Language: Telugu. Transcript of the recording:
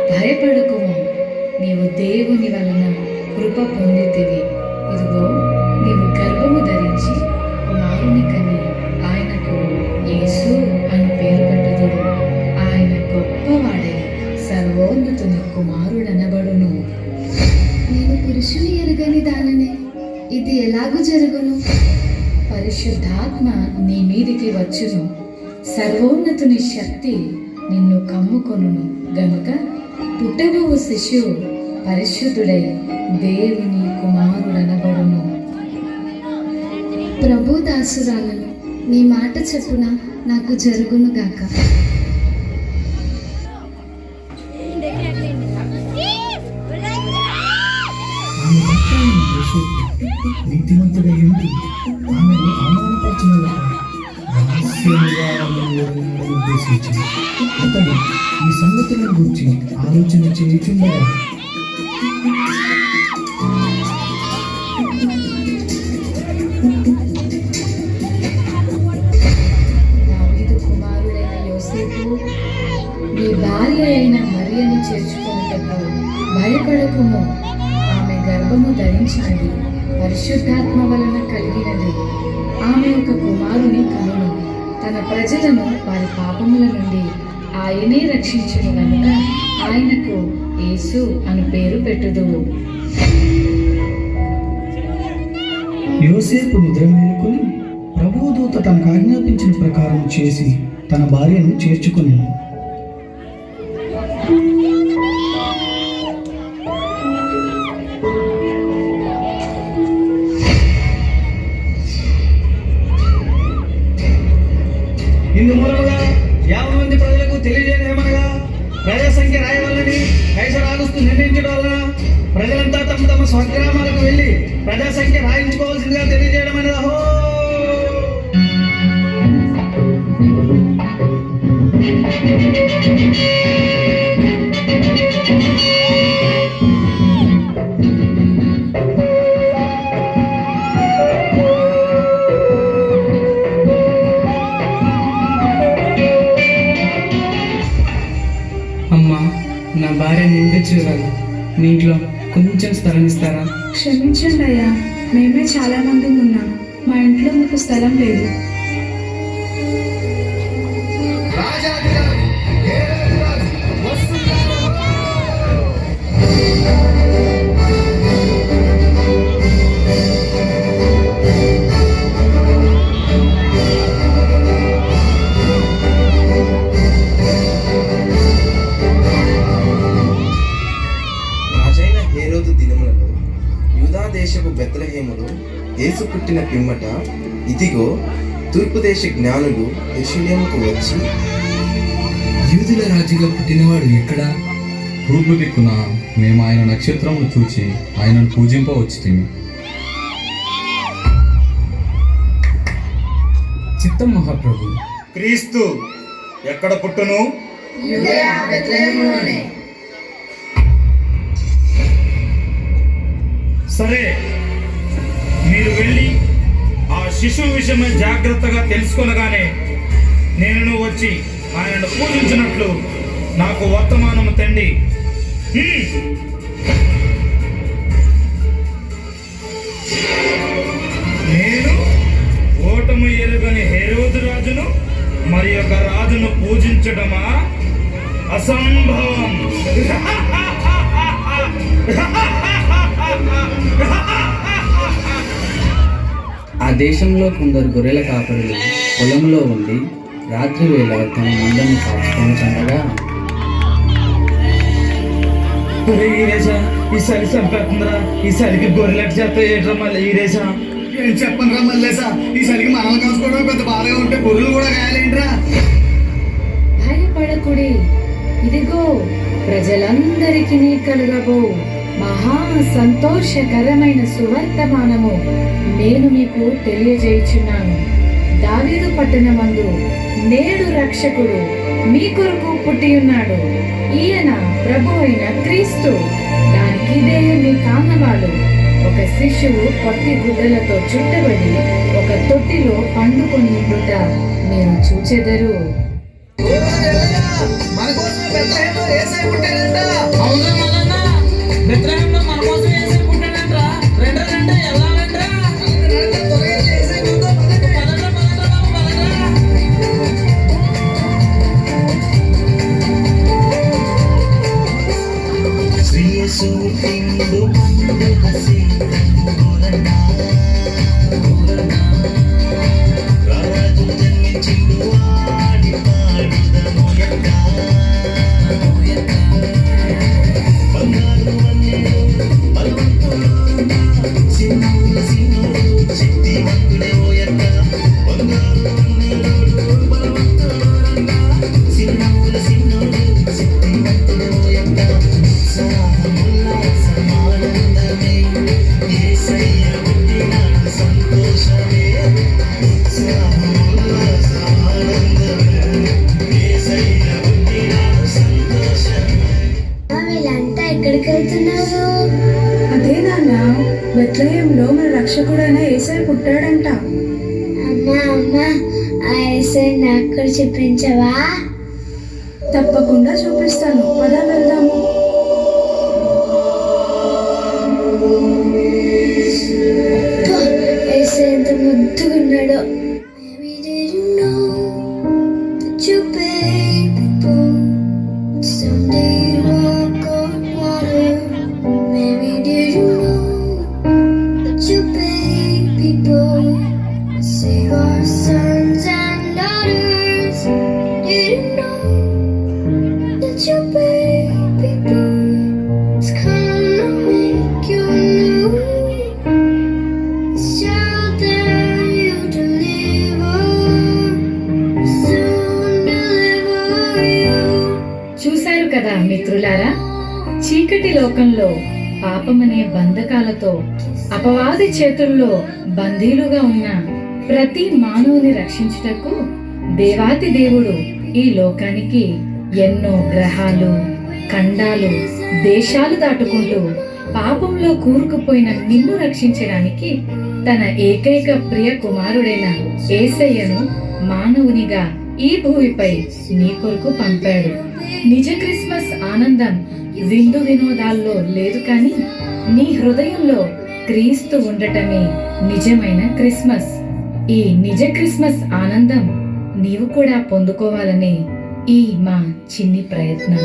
భయపడకుము, నీవు దేవుని వలన కృప పొందితివి. ఇదిగో నీవు గర్భము ధరించి కుమారుని కని ఆయనకు యేసు అని పేరు పెట్టుదువు. ఆయన గొప్పవాడై సర్వోన్నతుని కుమారుడనబడును. నేను పురుషుని ఎరుగని దాననే, ఇది ఎలాగూ జరుగును? పరిశుద్ధాత్మ నీ మీదికి వచ్చును, సర్వోన్నతుని శక్తి నిన్ను కమ్ముకొనును గనుక పుట్టబోవు శిశువు పరిశుద్ధుడై దేవుని కుమారుడనబడును. ప్రభు దాసురాలను, నీ మాట చెప్పున నాకు జరుగును గాక. నీతిమంతుడై ఉండి ఆమెను అవమానపరిచిన ఉద్దేశించి అతడు ఈ సంగతులను గురించి ఆలోచన చేయుచుండగా దావీదు కుమారుడైన యోసేపు, నీ భార్య అయిన మరియను చేర్చుకొనుటకు భయపడకుము. ఆమె గర్భము ధరించినది పరిశుద్ధాత్మ వలన కలిగినది. ఆమె ఒక కుమారుని కనును. తన ప్రజలను వారి పాపముల నుండి ఆయనే రక్షించును గనుక ఆయనకు యేసు అని పేరు పెట్టుదువు. యోసేపు నిద్ర మేలుకొని ప్రభువు దూత తనకు ఆజ్ఞాపించిన ప్రకారం చేసి తన భార్యను చేర్చుకొనెను. ఇందు మూలముగా 50 మంది ప్రజలకు తెలియజేయమనగా ప్రజా సంఖ్య రాయవల్లని కైసర్ ఆగస్తు నిర్ణయించడం వలన ప్రజలంతా తమ తమ స్వగ్రామాలకు వెళ్ళి ప్రజా సంఖ్య రాయించుకోవాల్సిందిగా తెలియజేయడం అనేది. అహో అమ్మా, నా భార్య నిండు చూడాలి, మీ ఇంట్లో కొంచెం స్థలం ఇస్తారా? క్షమించండి అయ్యా, మేమే చాలా మంది ఉన్నాం, మా ఇంట్లో మీకు స్థలం లేదు. హేరోదు దినములలో యూదా దేశపు బెత్లెహేములో యేసు పుట్టిన పిమ్మట ఇదిగో తూర్పు దేశ జ్ఞానులు యెరూషలేముకు వచ్చి, యూదుల రాజుగా పుట్టినవాడు ఎక్కడా? తూర్పు దిక్కున మేము ఆయన నక్షత్రమును చూచి ఆయనను పూజింపవచ్చితిమి. చిత్తం మహాప్రభు. క్రీస్తు ఎక్కడ పుట్టును? సరే, మీరు వెళ్ళి ఆ శిశువు విషయమై జాగ్రత్తగా తెలుసుకొనగానే నేను వచ్చి ఆయనను పూజించినట్లు నాకు వర్తమానము తండి. నేను ఓటము ఎరుగని హేరోదు రాజును మరి ఒక రాజును పూజించడమా? అసంభవం. ఆ దేశంలో కొందరు గొర్రెల కాపరులు పొలంలో ఉండి రాత్రి వేళ తమ మందను కాచుకొనుచుండగా, ఈసారి చంపేస్తుందిరా, ఈసారికి గొర్రెలెట్ చేస్తా ఏంట్రా మళ్ళీ ఈరేసా? ఏం చెప్పను రా మల్లేసా, ఈసారికి మనల్ని కలుసుకోవడం పెద్ద బాధగా ఉంటే గొర్రెలు కూడా గాయాలేంట్రా. భయపడకుడి, ఇదిగో ప్రజలందరికీ కలుగబో మహా సంతోషకరమైన సువర్తమానము నేను మీకు తెలియజేయుచున్నాను. దావీదు పట్టణమందు నేడు రక్షకుడు మీ కొరకు పుట్టి ఉన్నాడు. ఈయన ప్రభు అయిన క్రీస్తు. దానికిదే మీ కానవాడు. ఒక శిశువు పొట్టి గుడ్డలతో చుట్టబడి ఒక తొట్టిలో పండుకొని ఉండుట మీరు చూచెదరు. మన కోసం బెత్లెహేములో యేసయ్య పుట్టాడంట. వీళ్ళంతా ఎక్కడికి వెళ్తున్నారు? అదే నాన్న, బెత్లహేంలో మన రక్షకుడైన యేసయ్య పుట్టాడంట. అమ్మా ఆ యేసయ్య నాకు కూడా చూపించవా? తప్పకుండా చూపిస్తాను, పద వెళ్దాము. యేసయ్య ఎంత ముద్దుగున్నాడో. చూశారు కదా మిత్రులారా, చీకటి లోకంలో పాపమనే బంధకాలతో అపవాది చేతుల్లో బందీలుగా ఉన్న ప్రతి మానవుని రక్షించుటకు దేవాతి దేవుడు ఈ లోకానికి ఎన్నో గ్రహాలు, ఖండాలు, దేశాలు దాటుకుంటూ పాపంలో కూరుకుపోయిన నిన్ను రక్షించడానికి తన ఏకైక ప్రియ కుమారుడైన యేసయ్యను మానవునిగా ఈ భూమిపై నీ కొరకు పంపాడు. నిజ క్రిస్మస్ ఆనందం విందు వినోదాల్లో లేదు, కానీ నీ హృదయంలో క్రీస్తు ఉండటమే నిజమైన క్రిస్మస్. ఈ నిజ క్రిస్మస్ ఆనందం నీవు కూడా పొందుకోవాలని ఈ మా చిన్ని ప్రయత్నం.